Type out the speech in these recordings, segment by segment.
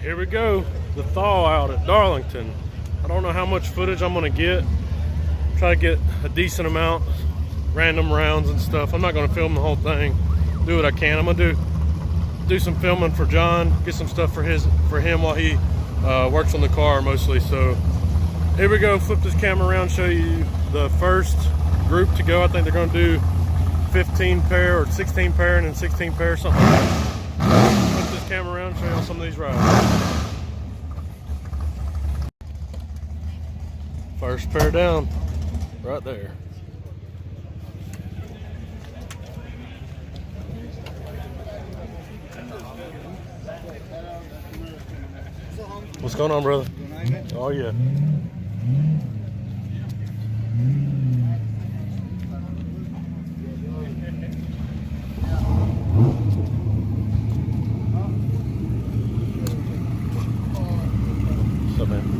Here we go, the Thaw out at Darlington. I don't know how much footage I'm gonna get. Try to get a decent amount, random rounds and stuff. I'm not gonna film the whole thing. Do what I can. I'm gonna do some filming for John, get some stuff for him while he works on the car mostly. So here we go. Flip this camera around, show you the first group to go. I think they're gonna do 15 pair or 16 pair and then 16 pair, something like that. Flip this camera around, show you some of these rides. First pair down, right there. What's going on, brother? Oh yeah. What's up, man?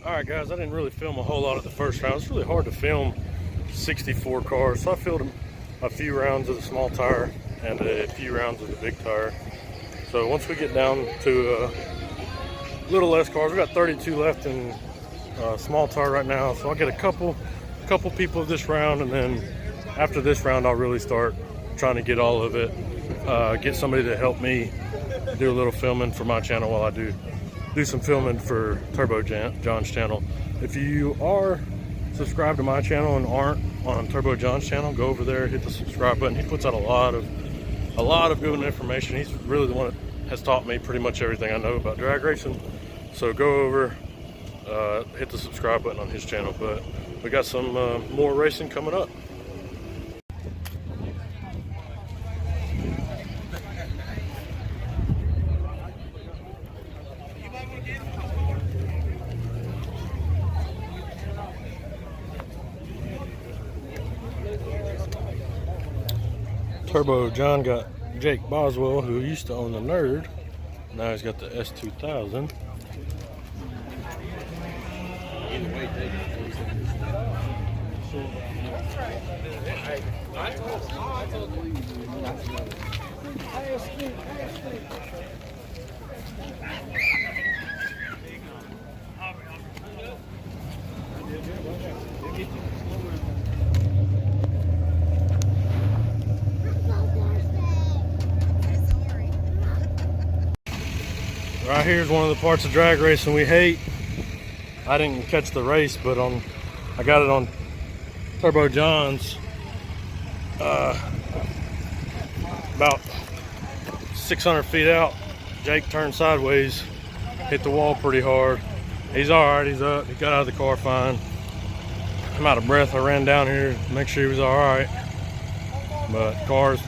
Alright guys, I didn't really film a whole lot of the first round. It's really hard to film 64 cars, so I filmed a few rounds of the small tire and a few rounds of the big tire. So once we get down to a little less cars, we got 32 left in small tire right now, so I'll get a couple people this round, and then after this round I'll really start trying to get all of it, get somebody to help me do a little filming for my channel while I do some filming for Turbo John's channel. If you are subscribed to my channel and aren't on Turbo John's channel, go over there, hit the subscribe button. He puts out a lot of good information. He's really the one that has taught me pretty much everything I know about drag racing. So go over, hit the subscribe button on his channel. But we got some more racing coming up. Turbo John got Jake Boswell, who used to own the Nerd, Now he's got the S2000. Right here is one of the parts of drag racing we hate. I didn't catch the race, but I got it on Turbo John's. About 600 feet out, Jake turned sideways, hit the wall pretty hard. He's all right. He's up. He got out of the car fine. I'm out of breath. I ran down here to make sure he was all right. But car's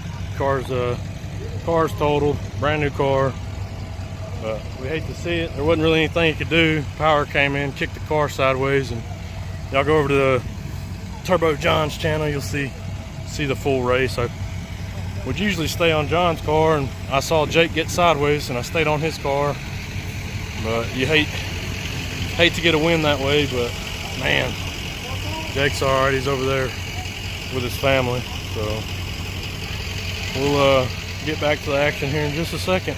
totaled. Brand new car. But we hate to see it. There wasn't really anything you could do. Power came in, kicked the car sideways, and y'all go over to the Turbo John's channel. You'll see the full race. I would usually stay on John's car, and I saw Jake get sideways, and I stayed on his car. But you hate to get a win that way. But man, Jake's all right. He's over there with his family. So we'll get back to the action here in just a second.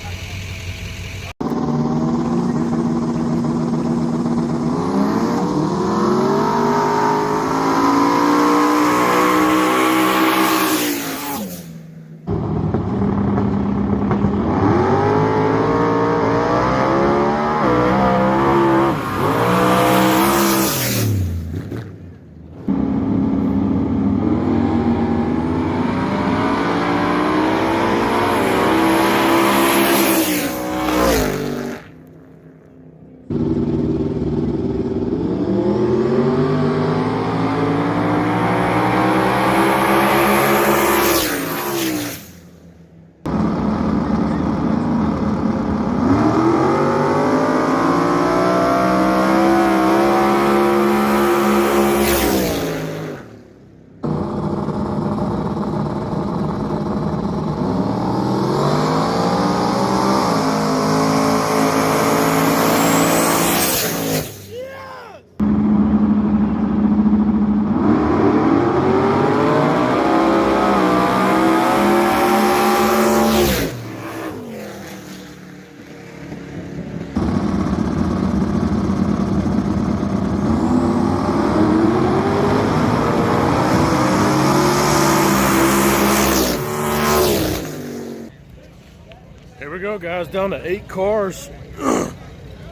Here we go, guys, down to 8 cars.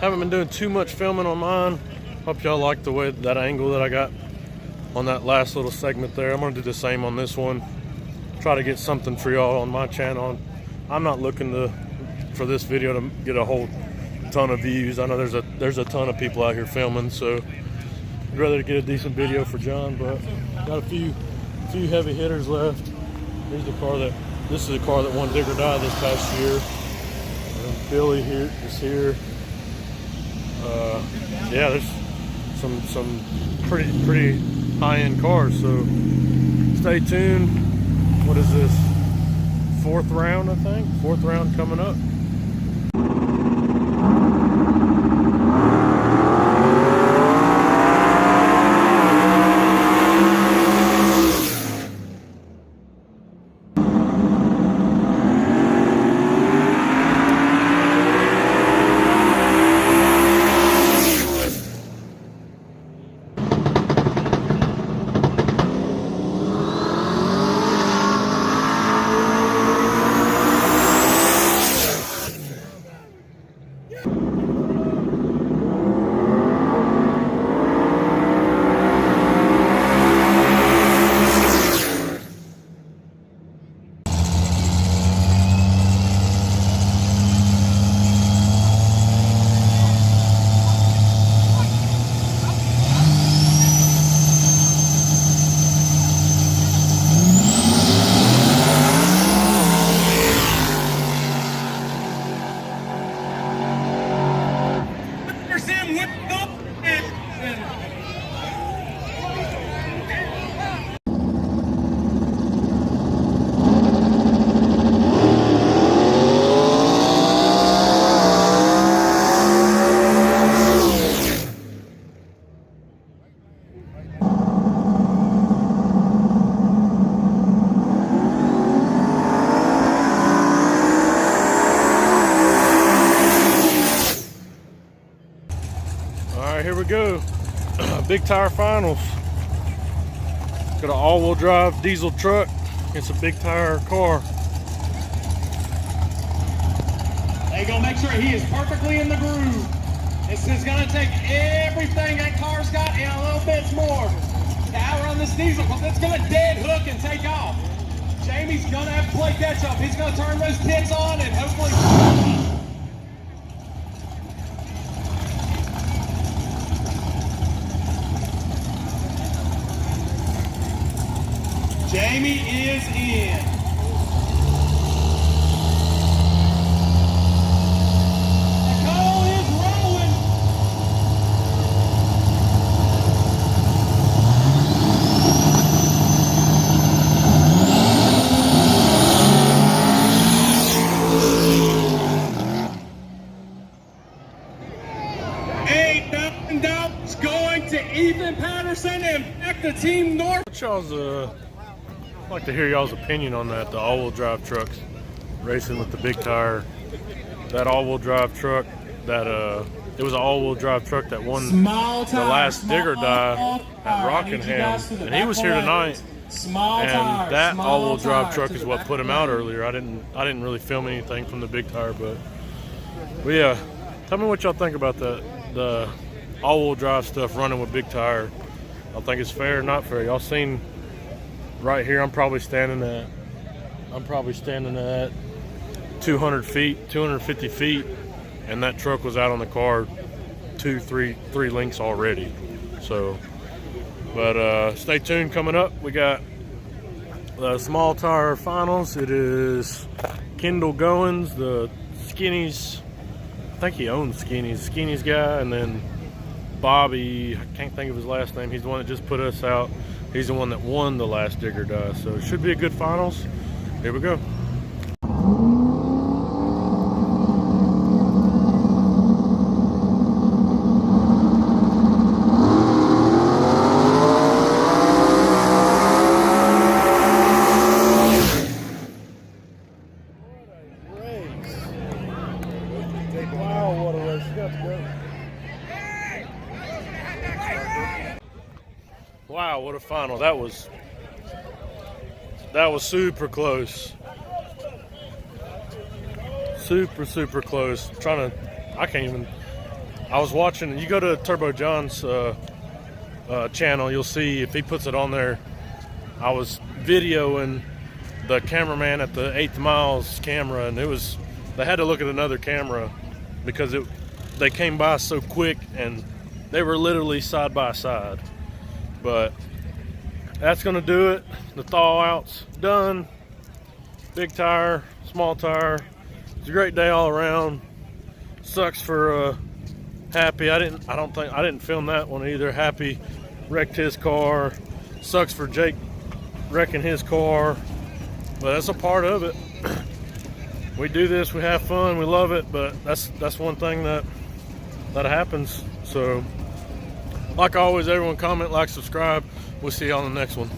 Haven't been doing too much filming on mine. Hope y'all like the way that angle that I got on that last little segment there. I'm gonna do the same on this one. Try to get something for y'all on my channel. I'm not looking for this video to get a whole ton of views. I know there's a ton of people out here filming, so I'd rather get a decent video for John, but got a few heavy hitters left. Here's the car this is a car that won Dig or Die this past year. And Billy here is here. Yeah, there's some pretty high-end cars, so stay tuned. What is this? 4th round, I think? 4th round coming up. big tire finals. Got an all-wheel drive diesel truck. It's a big tire car. They're gonna make sure he is perfectly in the groove. This is gonna take everything that car's got and a little bit more to outrun this diesel, because it's gonna dead hook and take off. Jamie's gonna have to play catch up. He's gonna turn those pits on and hopefully. Jamie is in. The cone is rolling. $8,000 going to Ethan Patterson and back to Team North. What y'all's I'd like to hear y'all's opinion on that, the all-wheel drive trucks racing with the big tire. That all-wheel drive truck, that it was an all-wheel drive truck that won the last digger die at Rockingham, and he was here tonight. And that all-wheel drive truck is what put him out earlier. I didn't really film anything from the big tire, but yeah, tell me what y'all think about the all-wheel drive stuff running with big tire. I think it's fair or not fair. Y'all seen right here, I'm probably standing at 200 feet, 250 feet, and that truck was out on the car three lengths already. So, but stay tuned. Coming up, we got the small tire finals. It is Kendall Goins, the Skinnies. I think he owns Skinnies guy, and then Bobby, I can't think of his last name. He's the one that just put us out. He's the one that won the last digger die. So it should be a good finals. Here we go. Wow, what a final. That was super close. Super close. I was watching, you go to Turbo John's channel, you'll see if he puts it on there. I was videoing the cameraman at the 8th Miles camera, and they had to look at another camera because they came by so quick and they were literally side by side. But that's gonna do it. The thaw out's done. Big tire, small tire. It's a great day all around. Sucks for Happy. I didn't film that one either. Happy wrecked his car. Sucks for Jake wrecking his car. But that's a part of it. We do this, we have fun, we love it, but that's one thing that happens. So like always, everyone comment, like, subscribe. We'll see you on the next one.